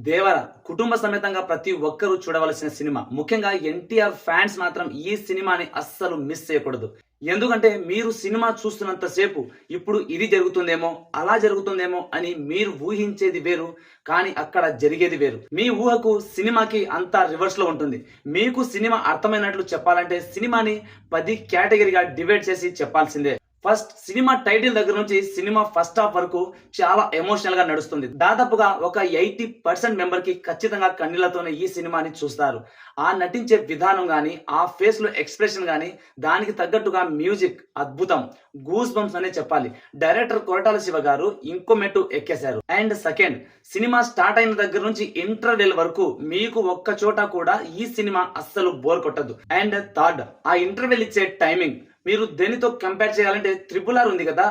దేవర కుటుంబ సమేతంగా ప్రతి ఒక్కరూ చూడవలసిన సినిమా. ముఖ్యంగా ఎన్టీఆర్ ఫ్యాన్స్ మాత్రం ఈ సినిమాని అస్సలు మిస్ చేయకూడదు. ఎందుకంటే మీరు సినిమా చూస్తున్నంత సేపు ఇప్పుడు ఇది జరుగుతుందేమో, అలా జరుగుతుందేమో అని మీరు ఊహించేది వేరు, కానీ అక్కడ జరిగేది వేరు. మీ ఊహకు సినిమాకి అంతా రివర్స్ లో ఉంటుంది. మీకు సినిమా అర్థమైనట్లు చెప్పాలంటే సినిమాని 10 కేటగిరీగా డివైడ్ చేసి చెప్పాల్సిందే. ఫస్ట్, సినిమా టైటిల్ దగ్గర నుంచి సినిమా ఫస్ట్ హాఫ్ వరకు చాలా ఎమోషనల్ గా నడుస్తుంది. దాదాపుగా ఒక 80% మెంబర్ కి ఖచ్చితంగా కన్నీళ్లతోనే ఈ సినిమాని చూస్తారు. ఆ నటించే విధానం గాని, ఆ ఫేస్ లో ఎక్స్ప్రెషన్ గాని, దానికి తగ్గట్టుగా మ్యూజిక్ అద్భుతం, గూస్ బంప్స్ అనే చెప్పాలి. డైరెక్టర్ కొరటాల శివ గారు ఇంకో మెట్టు ఎక్కేశారు. అండ్ సెకండ్, సినిమా స్టార్ట్ అయిన దగ్గర నుంచి ఇంటర్వెల్ వరకు మీకు ఒక్క చోట కూడా ఈ సినిమా అస్సలు బోర్ కొట్టదు. అండ్ థర్డ్, ఆ ఇంటర్వెల్ ఇచ్చే టైమింగ్ మీరు దేనితో కంపేర్ చేయాలంటే RRR ఉంది కదా,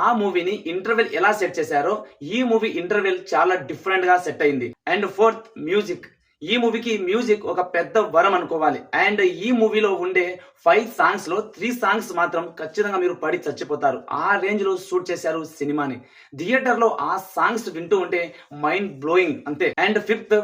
ఆ మూవీని ఇంటర్వెల్ ఎలా సెట్ చేశారో ఈ మూవీ ఇంటర్వెల్ చాలా డిఫరెంట్ గా సెట్ అయింది. And fourth, music. ఈ మూవీకి మ్యూజిక్ ఒక పెద్ద వరం అనుకోవాలి. అండ్ ఈ మూవీలో ఉండే 5 సాంగ్స్ లో 3 సాంగ్స్ మాత్రం ఖచ్చితంగా మీరు పడి చచ్చిపోతారు. ఆ రేంజ్ లో షూట్ చేశారు సినిమాని. థియేటర్ లో ఆ సాంగ్స్ వింటూ ఉంటే మైండ్ బ్లోయింగ్ అంతే. అండ్ ఫిఫ్త్,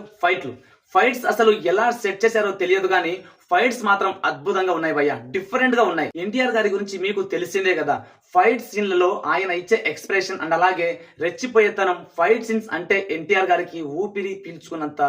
ఫైట్స్ అసలు ఎలా సెట్ చేశారో తెలియదు కానీ ఫైట్స్ మాత్రం అద్భుతంగా ఉన్నాయి భయ్య, డిఫరెంట్ గా ఉన్నాయి. ఎన్టీఆర్ గారి గురించి మీకు తెలిసిందే కదా, ఫైట్ సీన్లలో ఆయన ఇచ్చే ఎక్స్ప్రెషన్ అండ్ అలాగే రెచ్చిపోయేతనం. ఫైట్ సీన్స్ అంటే ఎన్టీఆర్ గారికి ఊపిరి పీల్చుకున్నంత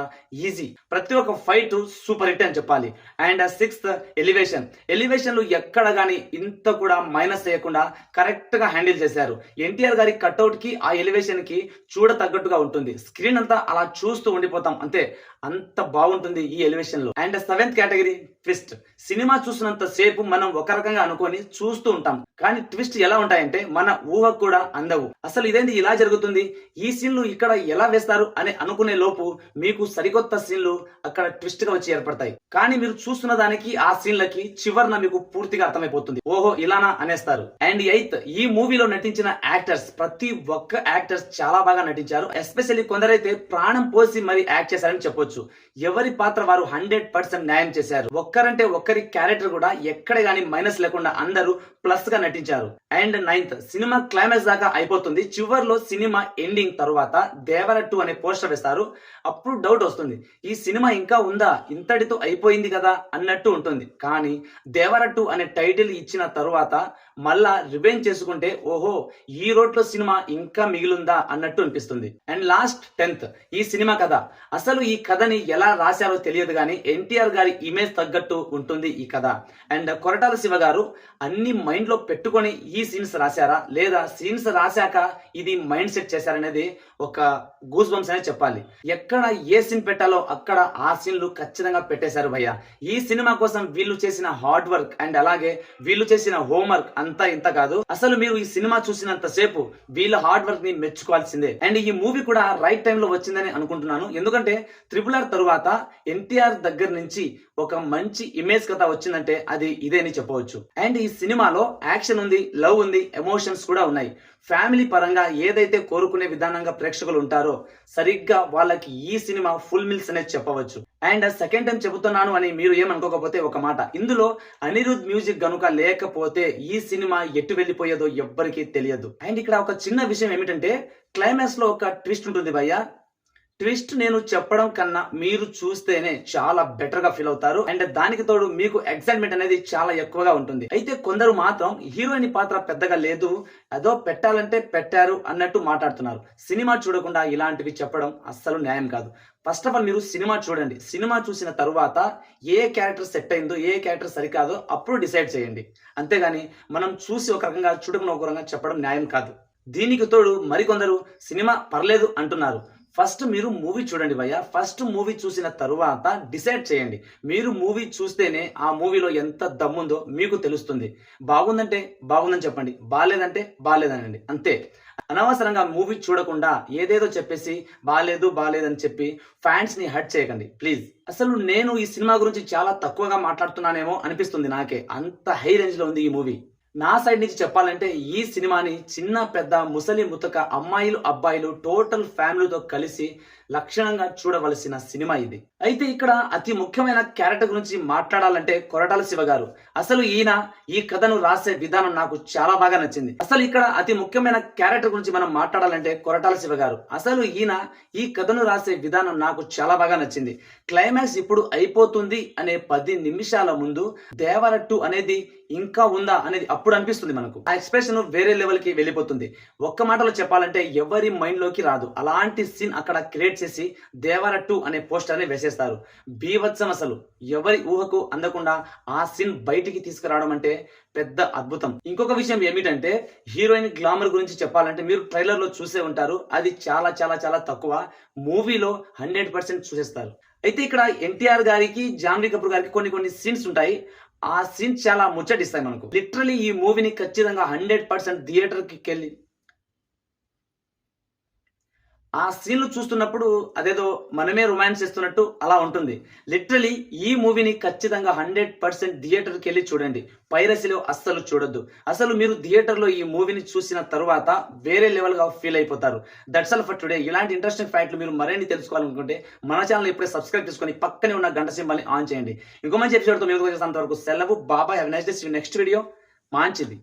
ఈజీ. ప్రతి ఒక్క ఫైట్ సూపర్ హిట్ అని చెప్పాలి. అండ్ సిక్స్త్, ఎలివేషన్ లో ఎక్కడ గానీ ఇంత కూడా మైనస్ చేయకుండా కరెక్ట్ గా హ్యాండిల్ చేశారు. ఎన్టీఆర్ గారి కట్అవుట్ కి ఆ ఎలివేషన్ కి చూడ తగ్గట్టుగా ఉంటుంది. స్క్రీన్ అంతా అలా చూస్తూ ఉండిపోతాం అంతే, అంత బాగుంటుంది ఈ ఎలివేషన్ లో. And seventh category, twist. Cinema చూసినంత సేపు మనం ఒక రకంగా అనుకొని చూస్తూ ఉంటాం, కానీ ట్విస్ట్ ఎలా ఉంటాయంటే మన ఊహకు కూడా అందవు. అసలు ఇదేంటి ఇలా జరుగుతుంది, ఈ సీన్లు ఇక్కడ ఎలా వేస్తారు అని అనుకునే లోపు మీకు సరికొత్త సీన్లు అక్కడ ట్విస్ట్ గా వచ్చి ఏర్పడతాయి. కానీ మీరు చూస్తున్న దానికి ఆ సీన్లకి చివరన మీకు పూర్తిగా అర్థమైపోతుంది, ఓహో ఇలానా అనేస్తారు. అండ్ ఎయిత్, ఈ మూవీలో నటించిన యాక్టర్స్, ప్రతి ఒక్క యాక్టర్స్ చాలా బాగా నటించారు. ఎస్పెషల్లీ కొందరైతే ప్రాణం పోసి మరి యాక్ట్ చేశారని చెప్పొచ్చు. ఎవరి పాత్ర వారు 100% న్యాయం చేశారు. ఒక్కరంటే ఒక్కరి క్యారెక్టర్ కూడా ఎక్కడ గానీ మైనస్ లేకుండా అందరూ ప్లస్ గా నటించారు. అండ్ నైన్త్, సినిమా క్లైమాక్స్ దాకా అయిపోతుంది. చివర్లో సినిమా ఎండింగ్ తర్వాత దేవర 2 అనే పోస్టర్ వేస్తారు. అప్పుడు డౌట్ వస్తుంది, ఈ సినిమా ఇంకా ఉందా, ఇంతటితో అయిపోయింది కదా అన్నట్టు ఉంటుంది. కానీ దేవర 2 అనే టైటిల్ ఇచ్చిన తరువాత మళ్ళా రివెంజ్ చేసుకుంటే ఓహో ఈ రోడ్లో సినిమా ఇంకా మిగిలిందా అన్నట్టు అనిపిస్తుంది. అండ్ లాస్ట్ 10th, ఈ సినిమా కథ. అసలు ఈ కథని ఎలా రాశారో తెలియదు కానీ ఎన్టీఆర్ గారి ఇమేజ్ తగ్గట్టు ఉంటుంది ఈ కథ. అండ్ కొరటాల శివ గారు అన్ని మైండ్ లో పెట్టుకొని ఈ సీన్స్ రాశారా, లేదా సీన్స్ రాశాక ఇది మైండ్ సెట్ చేశారనేది ఒక గూస్ బంప్స్ అనే చెప్పాలి. ఎక్కడ ఏ సీన్ పెట్టాలో అక్కడ ఆ సీన్లు ఖచ్చితంగా పెట్టేశారు భయ్య. ఈ సినిమా కోసం వీళ్ళు చేసిన హార్డ్ వర్క్ అండ్ అలాగే వీళ్ళు చేసిన హోంవర్క్ అంతా ఇంత కాదు. అసలు మీరు ఈ సినిమా చూసినంత సేపు వీళ్ళ హార్డ్ వర్క్ ని మెచ్చుకోవాల్సిందే. అండ్ ఈ మూవీ కూడా రైట్ టైం లో వచ్చిందని అనుకుంటున్నాను. ఎందుకంటే RRR తరువాత ఎన్టీఆర్ దగ్గర నుంచి ఒక మంచి ఇమేజ్ కథ వచ్చిందంటే అది ఇదే అని చెప్పవచ్చు. అండ్ ఈ సినిమాలో యాక్షన్ ఉంది, లవ్ ఉంది, ఎమోషన్స్ కూడా ఉన్నాయి. ఫ్యామిలీ పరంగా ఏదైతే కోరుకునే విధానంగా ప్రేక్షకులు ఉంటారో సరిగ్గా వాళ్ళకి ఈ సినిమా ఫుల్ మిల్స్ అనేది చెప్పవచ్చు. అండ్ సెకండ్ టైం చెబుతున్నాను అని మీరు ఏమనుకోకపోతే ఒక మాట, ఇందులో అనిరుద్ మ్యూజిక్ గనుక లేకపోతే ఈ సినిమా ఎటు వెళ్ళిపోయేదో ఎవ్వరికీ తెలియదు. అండ్ ఇక్కడ ఒక చిన్న విషయం ఏమిటంటే క్లైమాక్స్ లో ఒక ట్విస్ట్ ఉంటుంది భయ్య. ట్విస్ట్ నేను చెప్పడం కన్నా మీరు చూస్తేనే చాలా బెటర్ గా ఫీల్ అవుతారు. అండ్ దానికి తోడు మీకు ఎక్సైట్మెంట్ అనేది చాలా ఎక్కువగా ఉంటుంది. అయితే కొందరు మాత్రం హీరోయిన్ పాత్ర పెద్దగా లేదు, అదో పెట్టాలంటే పెట్టారు అన్నట్టు మాట్లాడుతున్నారు. సినిమా చూడకుండా ఇలాంటివి చెప్పడం అస్సలు న్యాయం కాదు. ఫస్ట్ ఆఫ్ ఆల్ మీరు సినిమా చూడండి. సినిమా చూసిన తరువాత ఏ క్యారెక్టర్ సెట్ అయిందో, ఏ క్యారెక్టర్ సరికాదో అప్పుడు డిసైడ్ చేయండి. అంతేగాని మనం చూసి ఒక రకంగా చూడకుండా ఒక రకంగా చెప్పడం న్యాయం కాదు. దీనికి తోడు మరికొందరు సినిమా పర్లేదు అంటున్నారు. ఫస్ట్ మీరు మూవీ చూడండి భయ్య. ఫస్ట్ మూవీ చూసిన తరువాత డిసైడ్ చేయండి. మీరు మూవీ చూస్తేనే ఆ మూవీలో ఎంత దమ్ముందో మీకు తెలుస్తుంది. బాగుందంటే బాగుందని చెప్పండి, బాగాలేదంటే బాగాలేదనండి, అంతే. అనవసరంగా మూవీ చూడకుండా ఏదేదో చెప్పేసి బాగాలేదని చెప్పి ఫ్యాన్స్ ని హర్ట్ చేయకండి ప్లీజ్. అసలు నేను ఈ సినిమా గురించి చాలా తక్కువగా మాట్లాడుతున్నానేమో అనిపిస్తుంది నాకే, అంత హై రేంజ్ లో ఉంది ఈ మూవీ. నా సైడ్ నుంచి చెప్పాలంటే ఈ సినిమాని చిన్న పెద్ద ముసలి ముతక అమ్మాయిలు అబ్బాయిలు టోటల్ ఫ్యామిలీతో కలిసి లక్షణంగా చూడవలసిన సినిమా ఇది. అయితే ఇక్కడ అతి ముఖ్యమైన క్యారెక్టర్ గురించి మాట్లాడాలంటే కొరటాల శివ గారు. అసలు ఈయన ఈ కథను రాసే విధానం నాకు చాలా బాగా నచ్చింది. అసలు ఇక్కడ అతి ముఖ్యమైన క్యారెక్టర్ గురించి మనం మాట్లాడాలంటే కొరటాల శివ గారు. అసలు ఈయన ఈ కథను రాసే విధానం నాకు చాలా బాగా నచ్చింది. క్లైమాక్స్ ఇప్పుడు అయిపోతుంది అనే 10 నిమిషాల ముందు దేవరట్టు అనేది ఇంకా ఉందా అనేది అప్పుడు అనిపిస్తుంది మనకు. ఆ ఎక్స్ప్రెషన్ వేరే లెవెల్ కి వెళ్ళిపోతుంది. ఒక్క మాటలో చెప్పాలంటే ఎవరి మైండ్ లోకి రాదు. అలాంటి సీన్ అక్కడ క్రియేట్ చేసి దేవరట్టు అనే పోస్టర్ ని వేసేస్తారు. బీభత్సం, అసలు ఎవరి ఊహకు అందకుండా ఆ సీన్ బయటికి తీసుకురావడం అంటే పెద్ద అద్భుతం. ఇంకొక విషయం ఏమిటంటే హీరోయిన్ గ్లామర్ గురించి చెప్పాలంటే మీరు ట్రైలర్ లో చూసే ఉంటారు. అది చాలా చాలా చాలా తక్కువ. మూవీలో 100% చూసేస్తారు. అయితే ఇక్కడ ఎన్టీఆర్ గారికి, జాన్వీ కపూర్ గారికి కొన్ని సీన్స్ ఉంటాయి. ఆ సీన్స్ చాలా ముచ్చటిస్తాయి మనకు. లిటరలీ ఈ మూవీని ఖచ్చితంగా 100% థియేటర్ కి వెళ్ళి ఆ సీన్లు చూస్తున్నప్పుడు అదేదో మనమే రొమాన్స్ చేస్తున్నట్టు అలా ఉంటుంది. లిటరలీ ఈ మూవీని ఖచ్చితంగా 100% థియేటర్కి వెళ్ళి చూడండి. పైరసీలో అస్సలు చూడొద్దు. అసలు మీరు థియేటర్లో ఈ మూవీని చూసిన తర్వాత వేరే లెవెల్ గా ఫీల్ అయిపోతారు. That's all for today. ఇలాంటి ఇంట్రెస్టింగ్ ఫ్యాక్ట్లు మీరు మరిన్ని తెలుసుకోవాలనుకుంటే మన ఛానల్ ఇప్పుడే సబ్స్క్రైబ్ చేసుకొని పక్కనే ఉన్న గంట సింబల్ని ఆన్ చేయండి. ఇంకో మంచి ఎపిసోడ్తో మేము వచ్చేంత వరకు సెలవు. బాబాయ్. Have a nice day. See you next video. మంచిది.